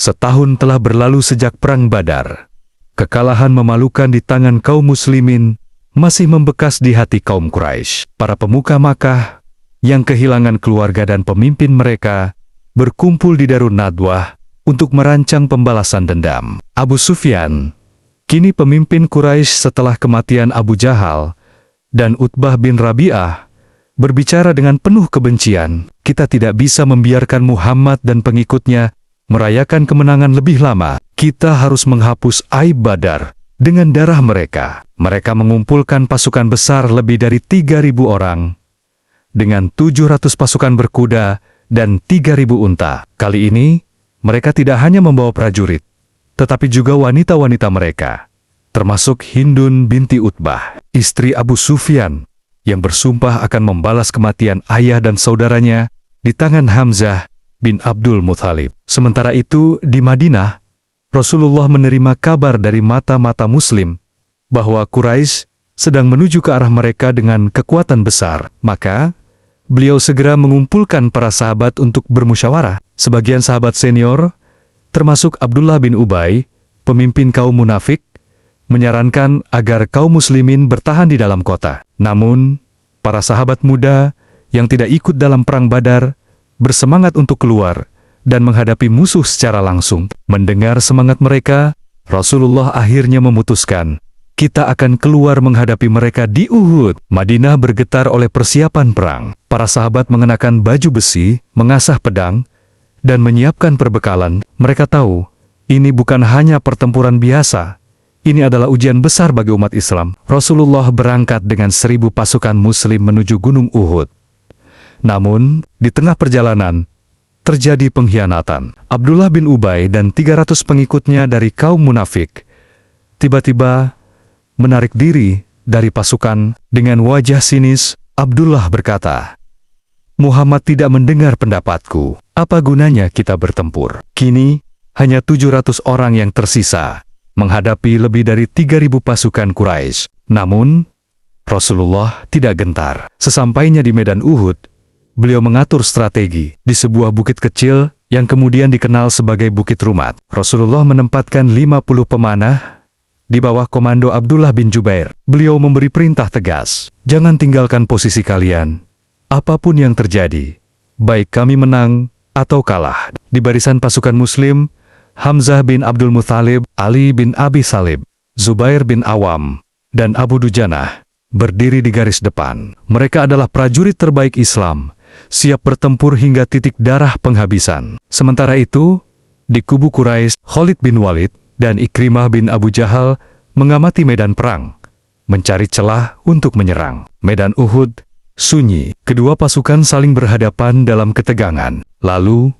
Setahun telah berlalu sejak Perang Badar. Kekalahan memalukan di tangan kaum muslimin masih membekas di hati kaum Quraisy. Para pemuka Makkah yang kehilangan keluarga dan pemimpin mereka berkumpul di Darun Nadwah untuk merancang pembalasan dendam. Abu Sufyan, kini pemimpin Quraisy setelah kematian Abu Jahal, dan Utbah bin Rabi'ah, berbicara dengan penuh kebencian, "Kita tidak bisa membiarkan Muhammad dan pengikutnya merayakan kemenangan lebih lama. Kita harus menghapus aib Badar dengan darah mereka." Mereka mengumpulkan pasukan besar lebih dari 3.000 orang, dengan 700 pasukan berkuda dan 3.000 unta. Kali ini, mereka tidak hanya membawa prajurit, tetapi juga wanita-wanita mereka, termasuk Hindun binti Utbah, istri Abu Sufyan, yang bersumpah akan membalas kematian ayah dan saudaranya di tangan Hamzah bin Abdul Muthalib. Sementara itu, di Madinah, Rasulullah menerima kabar dari mata-mata Muslim bahwa Quraisy sedang menuju ke arah mereka dengan kekuatan besar. Maka, beliau segera mengumpulkan para sahabat untuk bermusyawarah. Sebagian sahabat senior, termasuk Abdullah bin Ubay, pemimpin kaum munafik, menyarankan agar kaum muslimin bertahan di dalam kota. Namun, para sahabat muda yang tidak ikut dalam Perang Badar bersemangat untuk keluar dan menghadapi musuh secara langsung. Mendengar semangat mereka, Rasulullah akhirnya memutuskan, "Kita akan keluar menghadapi mereka di Uhud." Madinah bergetar oleh persiapan perang. Para sahabat mengenakan baju besi, mengasah pedang, dan menyiapkan perbekalan. Mereka tahu, ini bukan hanya pertempuran biasa. Ini adalah ujian besar bagi umat Islam. Rasulullah berangkat dengan 1.000 pasukan Muslim menuju Gunung Uhud. Namun, di tengah perjalanan, terjadi pengkhianatan. Abdullah bin Ubay dan 300 pengikutnya dari kaum munafik tiba-tiba menarik diri dari pasukan. Dengan wajah sinis, Abdullah berkata, "Muhammad tidak mendengar pendapatku. Apa gunanya kita bertempur? Kini, hanya 700 orang yang tersisa menghadapi lebih dari 3.000 pasukan Quraisy." Namun, Rasulullah tidak gentar. Sesampainya di medan Uhud, beliau mengatur strategi di sebuah bukit kecil yang kemudian dikenal sebagai Bukit Rumat. Rasulullah menempatkan 50 pemanah di bawah komando Abdullah bin Jubair. Beliau memberi perintah tegas, "Jangan tinggalkan posisi kalian. Apapun yang terjadi, baik kami menang atau kalah." Di barisan pasukan Muslim, Hamzah bin Abdul Muthalib, Ali bin Abi Thalib, Zubair bin Awam, dan Abu Dujanah berdiri di garis depan. Mereka adalah prajurit terbaik Islam, siap bertempur hingga titik darah penghabisan. Sementara itu, di kubu Quraisy, Khalid bin Walid dan Ikrimah bin Abu Jahal mengamati medan perang, mencari celah untuk menyerang. Medan Uhud sunyi. Kedua pasukan saling berhadapan dalam ketegangan. Lalu,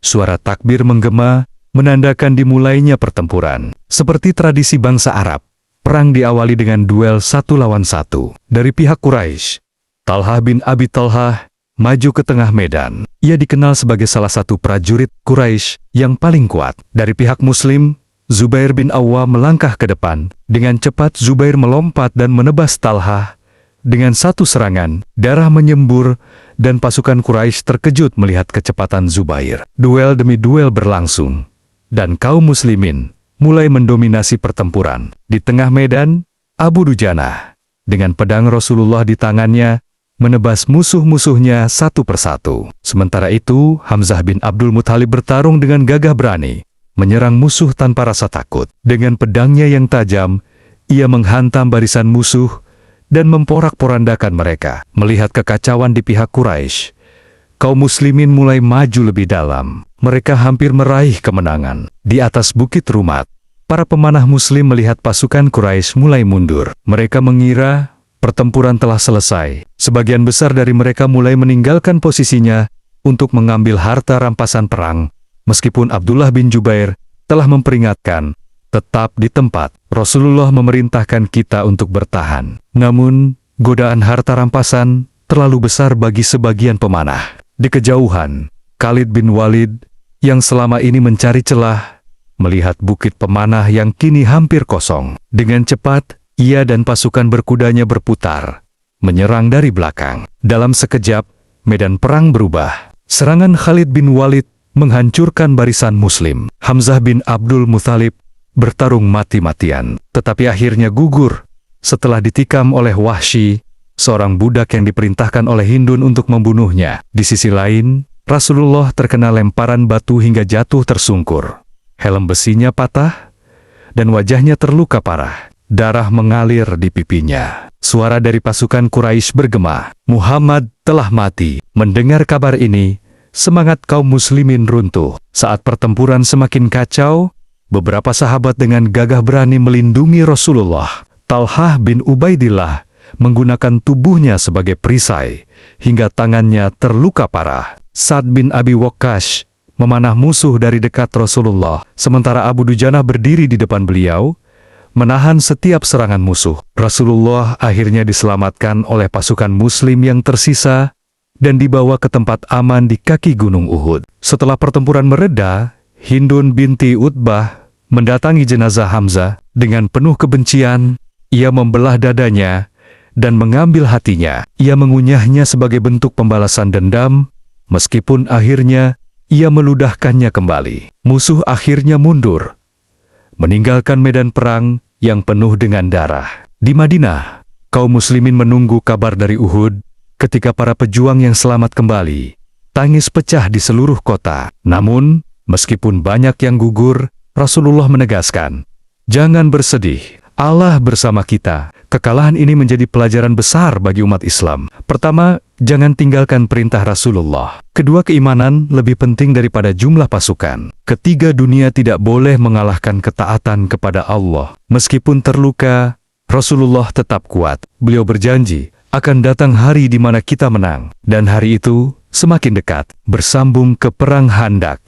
suara takbir menggema menandakan dimulainya pertempuran. Seperti tradisi bangsa Arab, perang diawali dengan duel 1 lawan 1. Dari pihak Quraisy, Talhah bin Abi Talhah maju ke tengah medan. Ia dikenal sebagai salah satu prajurit Quraisy yang paling kuat. Dari pihak Muslim, Zubair bin Awam melangkah ke depan. Dengan cepat Zubair melompat dan menebas Talhah. Dengan satu serangan, darah menyembur dan pasukan Quraisy terkejut melihat kecepatan Zubair. Duel demi duel berlangsung, dan kaum muslimin mulai mendominasi pertempuran. Di tengah medan, Abu Dujanah, dengan pedang Rasulullah di tangannya, menebas musuh-musuhnya satu persatu. Sementara itu, Hamzah bin Abdul Muthalib bertarung dengan gagah berani, menyerang musuh tanpa rasa takut. Dengan pedangnya yang tajam, ia menghantam barisan musuh dan memporak-porandakan mereka. Melihat kekacauan di pihak Quraisy, kaum muslimin mulai maju lebih dalam. Mereka hampir meraih kemenangan. Di atas Bukit Rumat, para pemanah Muslim melihat pasukan Quraisy mulai mundur. Mereka mengira pertempuran telah selesai. Sebagian besar dari mereka mulai meninggalkan posisinya untuk mengambil harta rampasan perang. Meskipun Abdullah bin Jubair telah memperingatkan, "Tetap di tempat." Rasulullah memerintahkan kita untuk bertahan. Namun, godaan harta rampasan terlalu besar bagi sebagian pemanah. Di kejauhan, Khalid bin Walid yang selama ini mencari celah, melihat bukit pemanah yang kini hampir kosong. Dengan cepat, ia dan pasukan berkudanya berputar, menyerang dari belakang. Dalam sekejap, medan perang berubah. Serangan Khalid bin Walid menghancurkan barisan Muslim. Hamzah bin Abdul Muthalib bertarung mati-matian, tetapi akhirnya gugur setelah ditikam oleh Wahsy, seorang budak yang diperintahkan oleh Hindun untuk membunuhnya. Di sisi lain, Rasulullah terkena lemparan batu hingga jatuh tersungkur. Helm besinya patah, dan wajahnya terluka parah. Darah mengalir di pipinya. Suara dari pasukan Quraisy bergema, "Muhammad telah mati." Mendengar kabar ini, semangat kaum muslimin runtuh. Saat pertempuran semakin kacau, beberapa sahabat dengan gagah berani melindungi Rasulullah. Talhah bin Ubaidillah menggunakan tubuhnya sebagai perisai, hingga tangannya terluka parah. Sa'd bin Abi Waqqas memanah musuh dari dekat Rasulullah, sementara Abu Dujanah berdiri di depan beliau, menahan setiap serangan musuh. Rasulullah akhirnya diselamatkan oleh pasukan Muslim yang tersisa dan dibawa ke tempat aman di kaki Gunung Uhud. Setelah pertempuran mereda, Hindun binti Utbah mendatangi jenazah Hamzah dengan penuh kebencian. Ia membelah dadanya dan mengambil hatinya. Ia mengunyahnya sebagai bentuk pembalasan dendam, meskipun akhirnya ia meludahkannya kembali. Musuh akhirnya mundur, meninggalkan medan perang yang penuh dengan darah. Di Madinah, kaum muslimin menunggu kabar dari Uhud. Ketika para pejuang yang selamat kembali, tangis pecah di seluruh kota. Namun, meskipun banyak yang gugur, Rasulullah menegaskan, "Jangan bersedih, Allah bersama kita." Kekalahan ini menjadi pelajaran besar bagi umat Islam. Pertama, jangan tinggalkan perintah Rasulullah. Kedua, keimanan lebih penting daripada jumlah pasukan. Ketiga, dunia tidak boleh mengalahkan ketaatan kepada Allah. Meskipun terluka, Rasulullah tetap kuat. Beliau berjanji, akan datang hari di mana kita menang. Dan hari itu semakin dekat. Bersambung ke Perang Khandaq.